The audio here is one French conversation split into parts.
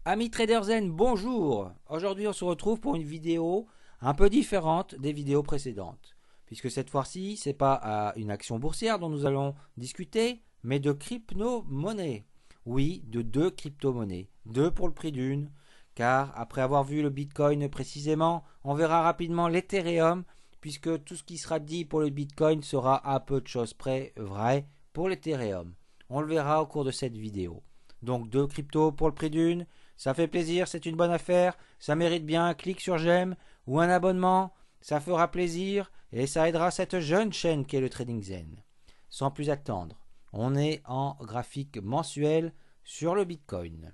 Amis Trader Zen, bonjour. Aujourd'hui on se retrouve pour une vidéo un peu différente des vidéos précédentes. Puisque cette fois-ci, c'est pas une action boursière dont nous allons discuter, mais de crypto-monnaies. Oui, de deux crypto-monnaies. Deux pour le prix d'une. Car après avoir vu le Bitcoin précisément, on verra rapidement l'Ethereum, puisque tout ce qui sera dit pour le Bitcoin sera à peu de choses près vrai pour l'Ethereum. On le verra au cours de cette vidéo. Donc deux cryptos pour le prix d'une. Ça fait plaisir, c'est une bonne affaire, ça mérite bien un clic sur j'aime ou un abonnement, ça fera plaisir et ça aidera cette jeune chaîne qu'est le Trading Zen. Sans plus attendre, on est en graphique mensuel sur le Bitcoin.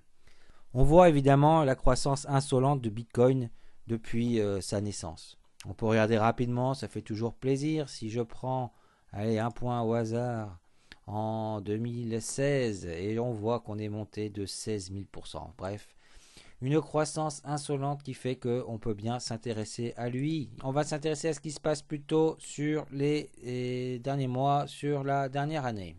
On voit évidemment la croissance insolente de Bitcoin depuis sa naissance. On peut regarder rapidement, ça fait toujours plaisir. Si je prends un point au hasard en 2016 et on voit qu'on est monté de 16 000%. Bref, une croissance insolente qui fait qu'on peut bien s'intéresser à lui. On va s'intéresser à ce qui se passe plutôt sur les derniers mois, sur la dernière année.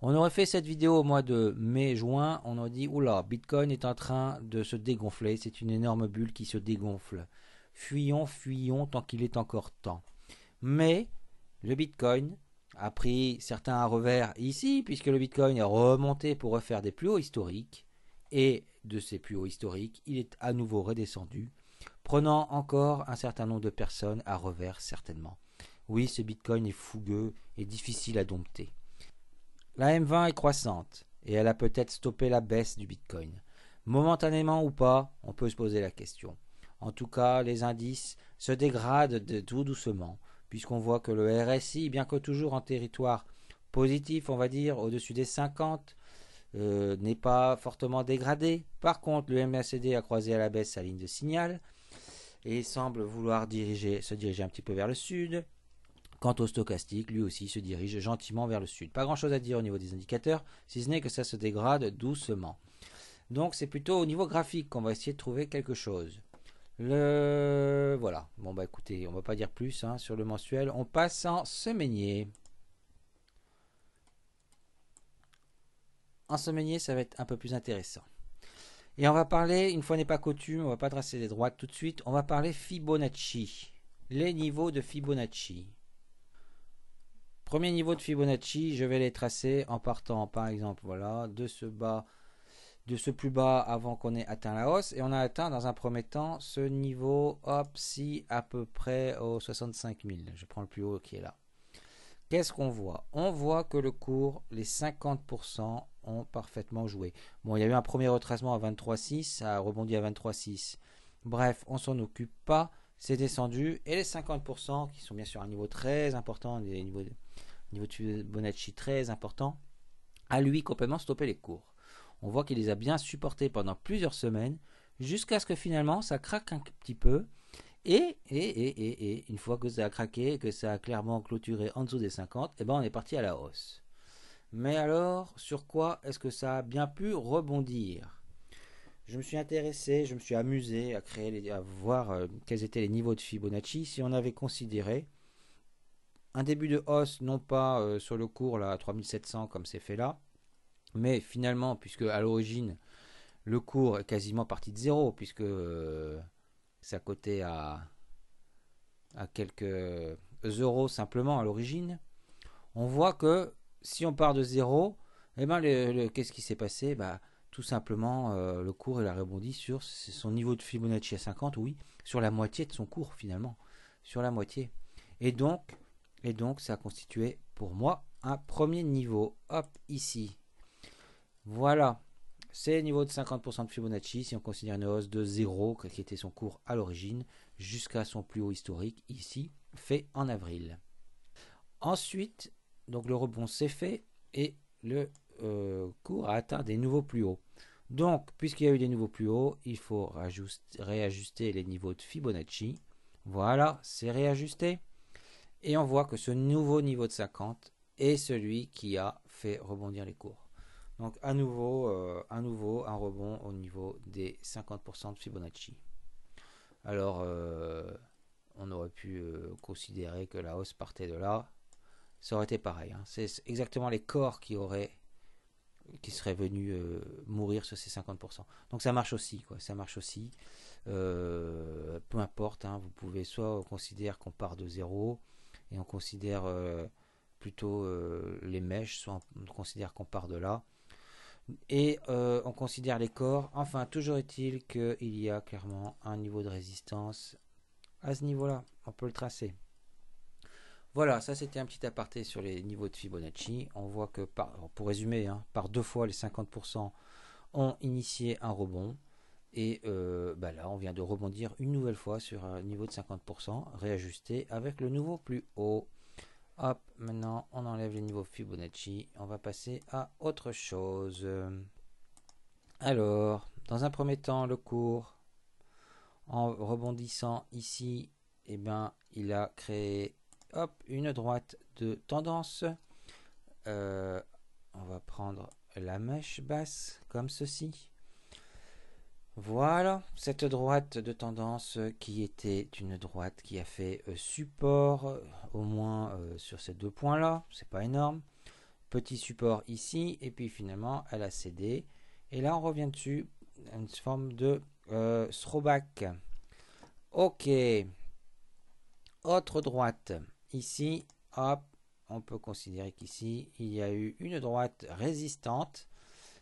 On aurait fait cette vidéo au mois de mai-juin, on aurait dit oula, Bitcoin est en train de se dégonfler, c'est une énorme bulle qui se dégonfle. Fuyons, fuyons tant qu'il est encore temps. Mais le Bitcoin a pris certains revers ici, puisque le Bitcoin est remonté pour refaire des plus hauts historiques, et de ces plus hauts historiques, il est à nouveau redescendu, prenant encore un certain nombre de personnes à revers certainement. Oui, ce Bitcoin est fougueux et difficile à dompter. La M20 est croissante, et elle a peut-être stoppé la baisse du Bitcoin. Momentanément ou pas, on peut se poser la question. En tout cas, les indices se dégradent tout doucement, puisqu'on voit que le RSI, bien que toujours en territoire positif, on va dire, au-dessus des 50, n'est pas fortement dégradé. Par contre, le MACD a croisé à la baisse sa ligne de signal et semble vouloir se diriger un petit peu vers le sud. Quant au stochastique, lui aussi se dirige gentiment vers le sud. Pas grand chose à dire au niveau des indicateurs, si ce n'est que ça se dégrade doucement. Donc c'est plutôt au niveau graphique qu'on va essayer de trouver quelque chose. Voilà. Bon bah écoutez, on va pas dire plus sur le mensuel. On passe en semainier. En semainier, ça va être un peu plus intéressant. Et on va parler, une fois n'est pas coutume, on va pas tracer les droites tout de suite, on va parler Fibonacci. Les niveaux de Fibonacci. Premier niveau de Fibonacci, je vais les tracer en partant par exemple voilà, de ce plus bas avant qu'on ait atteint la hausse. Et on a atteint dans un premier temps ce niveau, hop, si à peu près aux 65 000. Je prends le plus haut qui est là. Qu'est-ce qu'on voit? On voit que le cours, les 50% ont parfaitement joué. Bon, il y a eu un premier retracement à 23,6, ça a rebondi à 23,6. Bref, on s'en occupe pas, c'est descendu. Et les 50% qui sont bien sûr un niveau très important, des niveaux de Fibonacci très important, a lui complètement stoppé les cours. On voit qu'il les a bien supportés pendant plusieurs semaines, jusqu'à ce que finalement ça craque un petit peu. Et une fois que ça a craqué, que ça a clairement clôturé en dessous des 50, et ben on est parti à la hausse. Mais alors, sur quoi est-ce que ça a bien pu rebondir? Je me suis intéressé, je me suis amusé à voir quels étaient les niveaux de Fibonacci si on avait considéré un début de hausse, non pas sur le cours là, à 3700 comme c'est fait là, mais finalement, puisque à l'origine, le cours est quasiment parti de zéro, puisque ça cotait à quelques euros simplement à l'origine, on voit que si on part de zéro, eh ben qu'est-ce qui s'est passé? Tout simplement, le cours il a rebondi sur son niveau de Fibonacci à 50, oui, sur la moitié de son cours finalement, sur la moitié. Et donc, ça a constitué pour moi un premier niveau. Hop, ici. Voilà. C'est le niveau de 50% de Fibonacci si on considère une hausse de 0, qui était son cours à l'origine, jusqu'à son plus haut historique, ici, fait en avril. Ensuite, donc le rebond s'est fait et le cours a atteint des nouveaux plus hauts. Donc, puisqu'il y a eu des nouveaux plus hauts, il faut réajuster les niveaux de Fibonacci. Voilà, c'est réajusté. Et on voit que ce nouveau niveau de 50 est celui qui a fait rebondir les cours. Donc à nouveau un rebond au niveau des 50% de Fibonacci. Alors on aurait pu considérer que la hausse partait de là. Ça aurait été pareil. C'est exactement les corps qui auraient qui serait venu mourir sur ces 50%. Donc ça marche aussi, quoi. Ça marche aussi. Peu importe, hein, vous pouvez soit on considère qu'on part de zéro et on considère plutôt les mèches, soit on considère qu'on part de là. Et on considère les corps. Enfin, toujours est-il qu'il y a clairement un niveau de résistance à ce niveau-là. On peut le tracer. Voilà, ça c'était un petit aparté sur les niveaux de Fibonacci. On voit que, pour résumer, hein, par deux fois les 50% ont initié un rebond. Et là, on vient de rebondir une nouvelle fois sur un niveau de 50%, réajusté avec le nouveau plus haut. Hop, maintenant on enlève les niveaux Fibonacci. On va passer à autre chose. Alors, dans un premier temps, le cours, en rebondissant ici, eh ben, il a créé hop, une droite de tendance. On va prendre la mèche basse comme ceci. Voilà, cette droite de tendance qui était une droite qui a fait support au moins sur ces deux points là, c'est pas énorme. Petit support ici et puis finalement elle a cédé et là on revient dessus, une forme de throwback. Ok, autre droite ici, hop, on peut considérer qu'ici il y a eu une droite résistante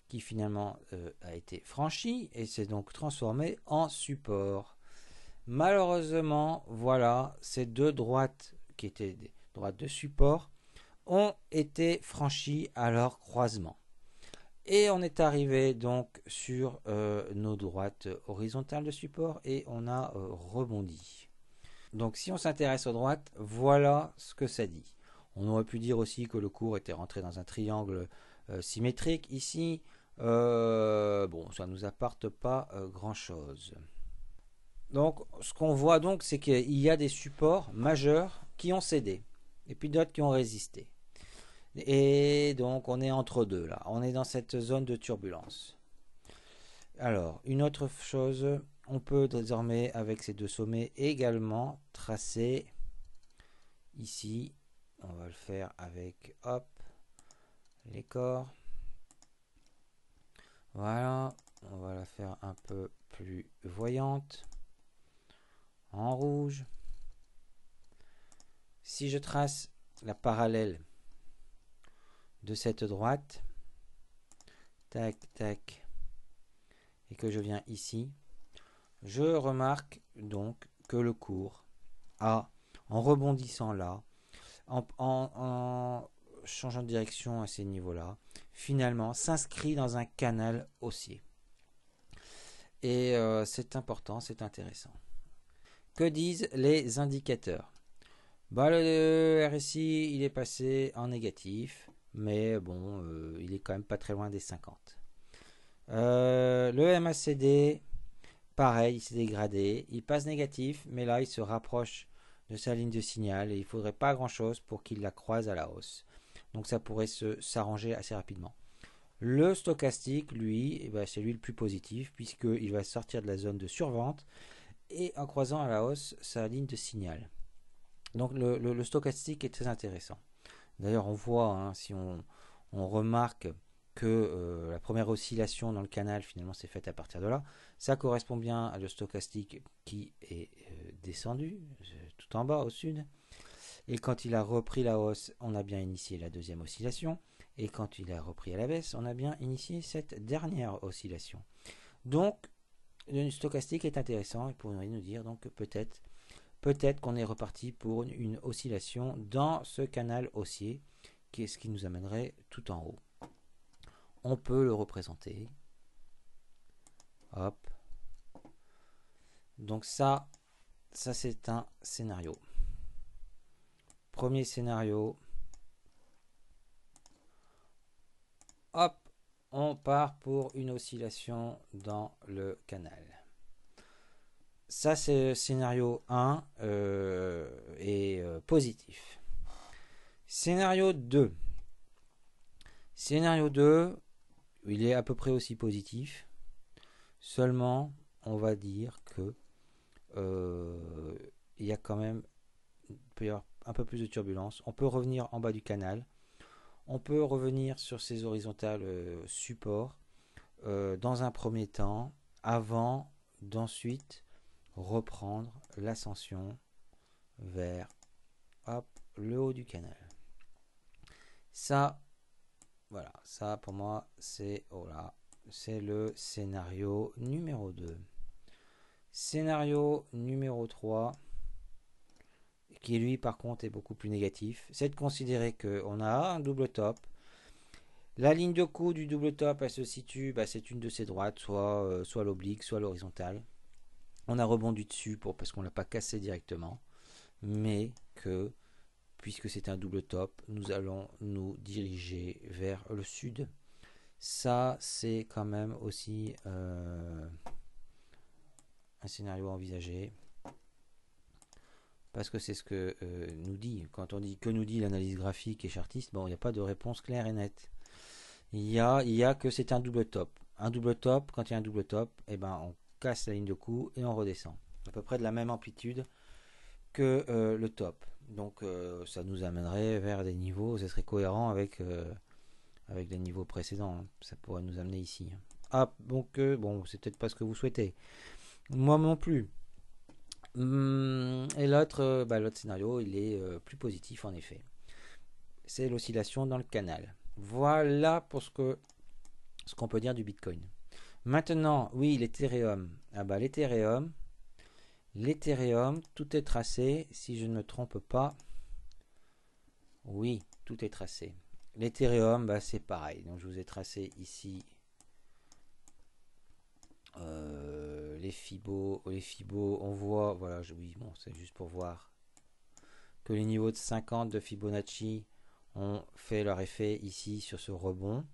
qui finalement a été franchie et s'est donc transformée en support. Malheureusement, voilà, ces deux droites qui étaient des droites de support ont été franchies à leur croisement. Et on est arrivé donc sur nos droites horizontales de support et on a rebondi. Donc si on s'intéresse aux droites, voilà ce que ça dit. On aurait pu dire aussi que le cours était rentré dans un triangle symétrique ici. Bon, ça ne nous apporte pas grand chose. Donc, ce qu'on voit donc, c'est qu'il y a des supports majeurs qui ont cédé, et puis d'autres qui ont résisté. Et donc, on est entre deux là. On est dans cette zone de turbulence. Alors, une autre chose, on peut désormais, avec ces deux sommets, également tracer ici. On va le faire avec, hop, les corps. Voilà, on va la faire un peu plus voyante, en rouge. Si je trace la parallèle de cette droite, tac, tac, et que je viens ici, je remarque donc que le cours a, en rebondissant là, en changeant de direction à ces niveaux-là, finalement s'inscrit dans un canal haussier. Et c'est important, c'est intéressant. Que disent les indicateurs? Le RSI, il est passé en négatif, mais bon, il est quand même pas très loin des 50. Le MACD, pareil, il s'est dégradé. Il passe négatif, mais là, il se rapproche de sa ligne de signal et il ne faudrait pas grand-chose pour qu'il la croise à la hausse. Donc ça pourrait s'arranger assez rapidement. Le stochastique, lui, eh ben, c'est lui le plus positif puisqu'il va sortir de la zone de survente et en croisant à la hausse sa ligne de signal. Donc le stochastique est très intéressant. D'ailleurs, on voit, hein, si on remarque que la première oscillation dans le canal finalement s'est faite à partir de là, ça correspond bien à le stochastique qui est descendu tout en bas au sud. Et quand il a repris la hausse, on a bien initié la deuxième oscillation. Et quand il a repris à la baisse, on a bien initié cette dernière oscillation. Donc, le stochastique est intéressant et pourrait nous dire donc peut-être qu'on est reparti pour une oscillation dans ce canal haussier, qui est ce qui nous amènerait tout en haut. On peut le représenter. Hop. Donc ça c'est un scénario. Premier scénario. Hop, on part pour une oscillation dans le canal. Ça, c'est scénario 1 est positif. Scénario 2. Scénario 2, il est à peu près aussi positif. Seulement, on va dire que il y a quand même, il peut y avoir un peu plus de turbulence. On peut revenir en bas du canal. On peut revenir sur ces horizontales supports dans un premier temps, avant d'ensuite reprendre l'ascension vers hop, le haut du canal. Ça, voilà, ça pour moi c'est c'est le scénario numéro 2. Scénario numéro 3, qui lui par contre est beaucoup plus négatif, c'est de considérer qu'on a un double top. La ligne de coup du double top, elle se situe, c'est une de ces droites, soit l'oblique, soit l'horizontale. On a rebondi dessus parce qu'on ne l'a pas cassé directement, mais que, puisque c'est un double top, nous allons nous diriger vers le sud. Ça, c'est quand même aussi un scénario envisagé. Parce que c'est ce que nous dit. Quand on dit que nous dit l'analyse graphique et chartiste, bon, il n'y a pas de réponse claire et nette. Il y a que c'est un double top. Un double top, quand il y a un double top, on casse la ligne de coup et on redescend. À peu près de la même amplitude que le top. Donc ça nous amènerait vers des niveaux, ça serait cohérent avec les niveaux précédents. Hein. Ça pourrait nous amener ici. Ah, donc bon, c'est peut-être pas ce que vous souhaitez. Moi non plus. Et l'autre scénario, il est plus positif en effet. C'est l'oscillation dans le canal. Voilà pour ce qu'on peut dire du Bitcoin. Maintenant, oui, l'Ethereum. L'Ethereum, tout est tracé, si je ne me trompe pas. Oui, tout est tracé. L'Ethereum, c'est pareil. Donc, je vous ai tracé ici les Fibos, on voit, voilà, oui, bon, c'est juste pour voir que les niveaux de 50 de Fibonacci ont fait leur effet ici sur ce rebond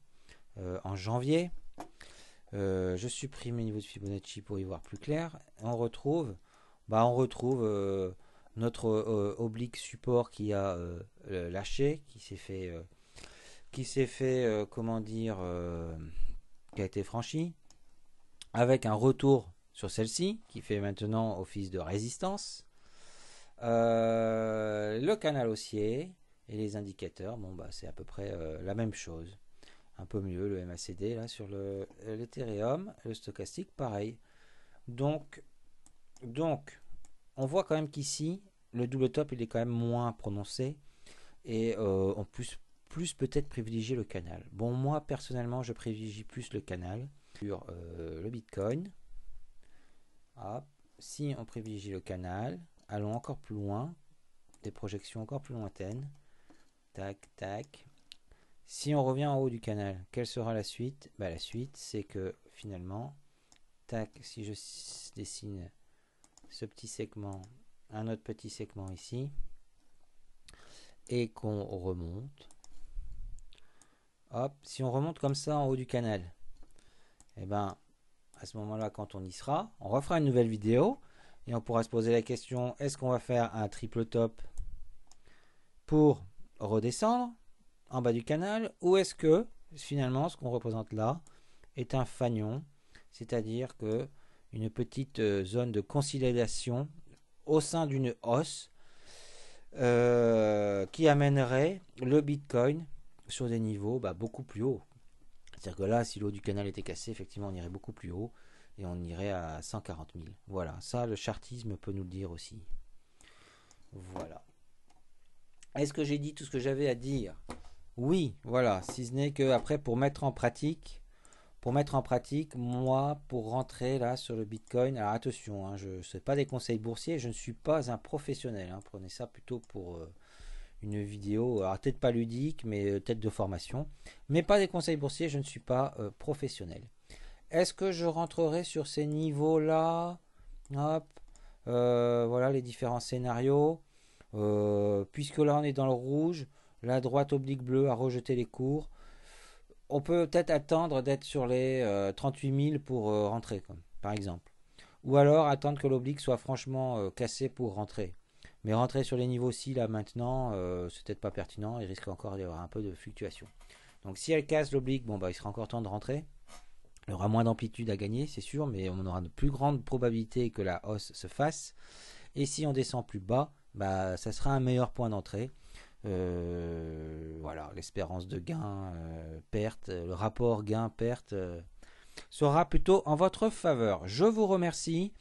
en janvier. Je supprime les niveaux de Fibonacci pour y voir plus clair. On retrouve notre oblique support qui a lâché, qui s'est fait, comment dire, qui a été franchi, avec un retour sur celle-ci, qui fait maintenant office de résistance. Le canal haussier et les indicateurs, c'est à peu près la même chose. Un peu mieux le MACD là sur l'Ethereum, le stochastique pareil. Donc on voit quand même qu'ici le double top il est quand même moins prononcé et on plus peut-être privilégier le canal. Bon, moi personnellement je privilégie plus le canal sur le Bitcoin. Hop. Si on privilégie le canal, allons encore plus loin, des projections encore plus lointaines. Tac tac. Si on revient en haut du canal, quelle sera la suite? La suite, c'est que finalement, tac, si je dessine ce petit segment, un autre petit segment ici, et qu'on remonte, hop, si on remonte comme ça en haut du canal, à ce moment-là, quand on y sera, on refera une nouvelle vidéo, et on pourra se poser la question, est-ce qu'on va faire un triple top pour redescendre en bas du canal, ou est-ce que finalement ce qu'on représente là est un fanion, c'est-à-dire que une petite zone de consolidation au sein d'une hausse qui amènerait le Bitcoin sur des niveaux beaucoup plus hauts. C'est-à-dire que là, si l'eau du canal était cassée, effectivement, on irait beaucoup plus haut et on irait à 140 000. Voilà, ça, le chartisme peut nous le dire aussi. Voilà. Est-ce que j'ai dit tout ce que j'avais à dire? Oui, voilà, si ce n'est que après pour mettre en pratique, moi, pour rentrer là sur le Bitcoin, alors attention, hein, je ne sais pas des conseils boursiers, je ne suis pas un professionnel, hein, prenez ça plutôt pour une vidéo, alors peut-être pas ludique, mais peut-être de formation, mais pas des conseils boursiers, je ne suis pas professionnel. Est-ce que je rentrerai sur ces niveaux-là? Hop, voilà les différents scénarios, puisque là on est dans le rouge, la droite oblique bleue a rejeté les cours. On peut peut-être attendre d'être sur les 38 000 pour rentrer, par exemple. Ou alors attendre que l'oblique soit franchement cassé pour rentrer. Mais rentrer sur les niveaux ci là maintenant, c'est peut-être pas pertinent. Il risque encore d'y avoir un peu de fluctuation. Donc si elle casse l'oblique, il sera encore temps de rentrer. Il y aura moins d'amplitude à gagner, c'est sûr, mais on aura de plus grandes probabilités que la hausse se fasse. Et si on descend plus bas, ça sera un meilleur point d'entrée. Voilà, l'espérance de gain, perte, le rapport gain-perte sera plutôt en votre faveur. Je vous remercie.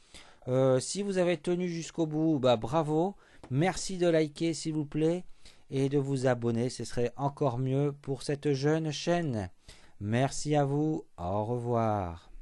Si vous avez tenu jusqu'au bout, bah, bravo. Merci de liker s'il vous plaît et de vous abonner, ce serait encore mieux pour cette jeune chaîne. Merci à vous, au revoir.